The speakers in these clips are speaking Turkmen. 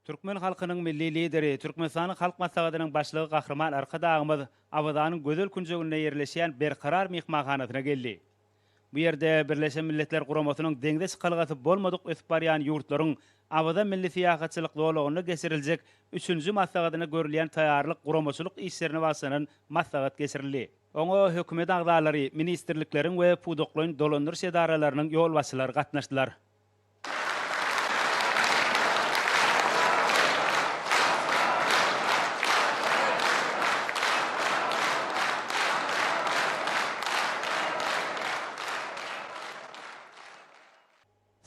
Türkmen halkynyň milli lideri, Türkmenistanyň halk maslahatynyň başlygy Gahrman Arkadagymyz Abadanyň gözel künjeginde ýerleşýän Berkarar mehmanhanasyna geldi. Bu ýerde Birleşen Milletler Guramasynyň deňde çykalgasy bolmadyk ösüp barýan ýurtlaryň Abada milli siýahatçylyk dowlagyna geçiriljek 3-nji maslahatyna görülýän taýýarlyk guramaçylyk işlerini başlanan maslahat geçirildi. Oňa hökümet agdalary, ministrlikleriň we puduklaryň dolandyrş edaralarynyň ýolbaşçylary gatnaşdylar.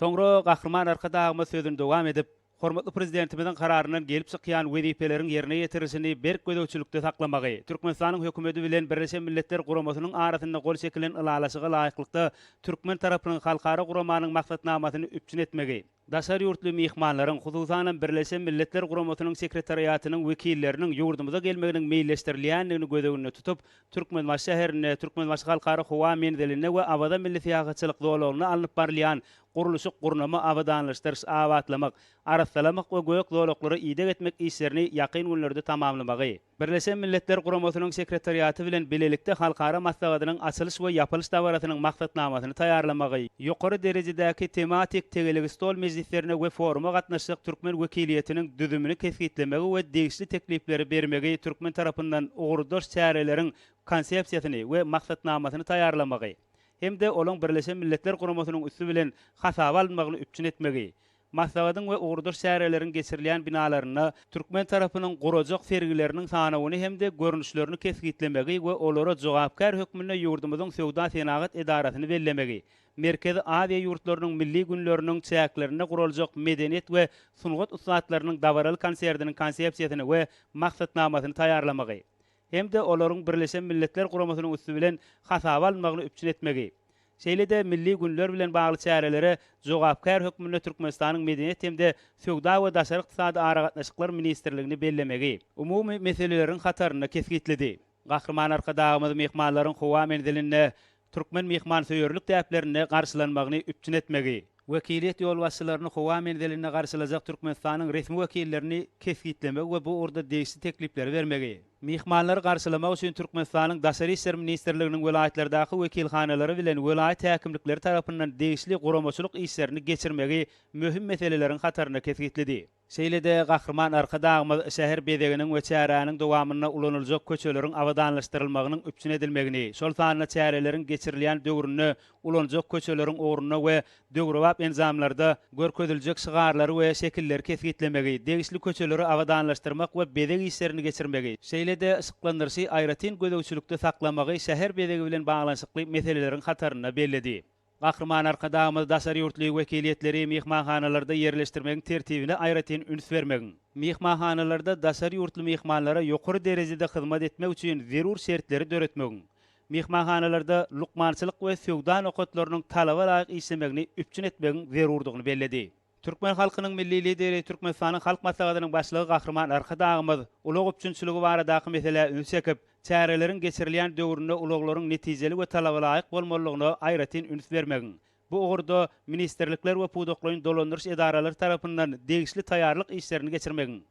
Soňra Gahrman Arkadagymyz sözüni dowam edip, hormatly prezidentimizin kararynyň gelip çykýan wezipeleriň ýerine ýetirişini berk gödäwçilikde saklamagy, Türkmenistanyň hökümeti bilen Birleşen Milletler Guramasynyň arasynda gol çekilen ılalaşyga laýyklykda Türkmen tarapynyň halkara guramanyň maksatnamasyny üpçün etmegi, daşary ýurtly mehmanlaryň, hususan Birleşen Milletler Guramasynyň sekretariýatynyň wekilleriniň ýurdumyza gelmeginiň meýilleşdirilýändigini gödäwünde tutup, Türkmenbaş şäherine, Türkmenbaş halkara howa menziline we Abada milli siýahatçylyk dowlagyna alınıp barylýan guruluşy gurnama awadanlaşdyryş, awatlamak, arastalamak we göýek dowlaklary ýygyk etmek işlerini ýakyn günlerde tamamlamagy. Birleşen Milletler Guramasynyň sekretariýaty bilen bilelikde halkara maslahatynyň açylyş we ýapylyş dabaratynyň maksatnamasyny taýýarlamagy, ýokary derejedäki tematik tegeligi stol mejlislerine we foruma gatnaşyk Türkmen wekiliýetiniň düzümini kesgitlemegi we degişli teklipleri bermegi Türkmen tarapyndan ugurdoş çäreleriň konsepsiýasyny we maksatnamasyny taýýarlamagy. Hem de olaň Birleşen Milletler Guramasynyň üstü bilen hasaba alınmagyny üpçün etmegi. Maslahatyň we ugurdoş şäherleriň geçirilýän binalaryna Türkmen tarapynyň gurajak sergileriniň sanawyny hem de görnüşlerini kesgitlemegi we olara jogapkar hökmüne ýurdumyzyň Sowda Senagat edarasyny bellemegi. Merkezi Aziýa ýurtlarynyň milli günleriniň çäklerine guraljak medeniýet we sungat ustatlarynyň dawaraly konsertiniň konsepsiýasyny we maksatnamasyny taýýarlamagy. Hem de olaryň Birleşen Milletler Guramasynyň üstü bilen hasaba alınmagyny üpçün etmegi. Şeýle-de milli günler bilen bagly çärelere jogapkar hökmüne Türkmenistanyň medeniýet hem de sowda we daşary ykdysady aragatnaşyklar ministrligini bellemegi. Umumy meseleleriň hataryna kesgitledi. Gahrman Arkadagymyz mehmanlaryň howa menziline, Türkmen mehman söýerlik täplerine garşylanmagyny üpçün etmegi. Wekiliýet ýolbaşçylaryny howa menziline garşylajak Türkmenistanyň resmi wekillerini kesgitlemek we bu orada degişli teklipleri bermegi. Mehmanlary garşylamak üçin Türkmenistanyň Daşary işler ministrliginiň welaýetlerdaky wekilhanalary bilen welaýet häkimlikleri tarapyndan degişli guramaçylyk işlerini geçirmegi möhüm meseleleriň hataryna kesgitledi. Şeýle-de Gahrman Arkadagymyz şäher bezeginiň we çäranyň dowamyna ulanyljak köçeleriň awadanlaşdyrylmagynyň üpçün edilmegini, şol sanyna çäreleriň geçirilýän döwrüne ulanyjak köçeleriň ogruny we döwrewap enzamlarda görkezdiljek şygarlary we şekilleri kesgitlemegi, degişli köçeleri awadanlaşdyrmak we bezeg işlerini geçirmegi, şeýle-de ysyklandyrşy aýratyn gödäwçilikde saklamagy şäher bezegi bilen baglanşykly meseleleriň hataryna belledi. Gahrman Arkadagymyz daşary ýurtly wekiliýetleri mehmanhanalarda ýerleşdirmegiň tertibine aýratyn üns bermegi. Mehmanhanalarda daşary ýurtly mehmanlara ýokary derejede hyzmat etmek üçin zerur şertleri döretmegi. Mehmanhanalarda lukmançylyk we sowda nokatlarynyň talaba laýyk işlemegini üpçün etmegiň zerurdygyny belledi. Türkmen halkynyň milli lideri, Türkmenistanyň halk maslahatynyň başlygy Gahrman Arkadagymyz ulug üpçünçiligi baradaky mesele üns çekip, çäreleriň geçirilýän döwründe uluglaryň netijeli we talaba laýyk bolmalygyna aýratyn üns bermegi. Bu ugurda ministrlikler we puduklaryň dolandyrş edaralary tarapyndan degişli taýýarlyk işlerini geçirmegi.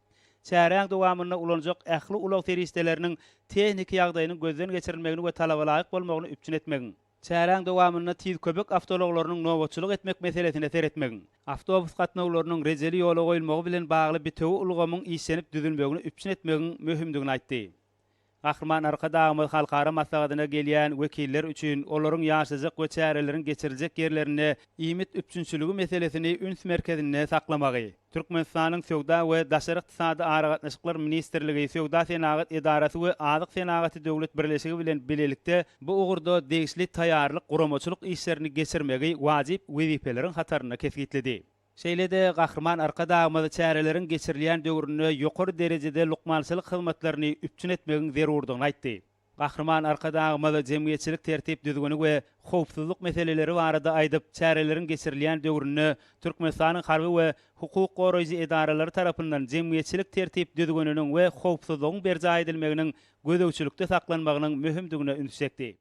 Çäreň dowamyna ulanjak ähli ulag seriýetleriniň tehnik ýagdaýynyň gözden geçirilmegini we talaba laýyk bolmagyny üpçün etmegi. Çäreň dowamyna tiz köpek awtologlarynyň nowaçylyk etmek meselesine seretmegi. Awtobus gatnawlarynyň rejeli ýola goýulmagy bilen bagly bitew ulgamyň işlenip düzülmegini üpçün etmegiň möhümdigini aýtdy. Gahrman Arkadagymyz halkara maslahatyna gelýän wekiller üçin olaryň ýaşajak we çäreleriň geçiriljek ýerlerine iýmit üpçünçiligi meselesini üns merkezinde saklamagy, Türkmenistanyň Sowda we daşary ykdysady aragatnaşyklar ministrligi, Sowda Senagat edarasy we Azyk Senagaty döwlet birleşigi bilen bilelikde bu ugurda degişli taýýarlyk guramaçylyk işlerini geçirmegi wajyp wezipeleriň hataryna kesgitledi. Şeýle-de Gahrman Arkadagymyz çäreleriň geçirilýän döwrüne ýokary derejede lukmançylyk hyzmatlaryny üpçün etmegiň zerurdygyny aýtdy. Gahrman Arkadagymyz jemgyýetçilik tertip düzgünligi we howpsuzlyk meseleleri barada aýdyp, çäreleriň geçirilýän döwrüne Türkmenistanyň harby we hukuk goraýjy edaralary tarapyndan jemgyýetçilik tertip düzgünlüginiň we howpsuzlygyň berja edilmeginiň gödäwçilikde saklanmagynyň möhümdigine üns çekdi.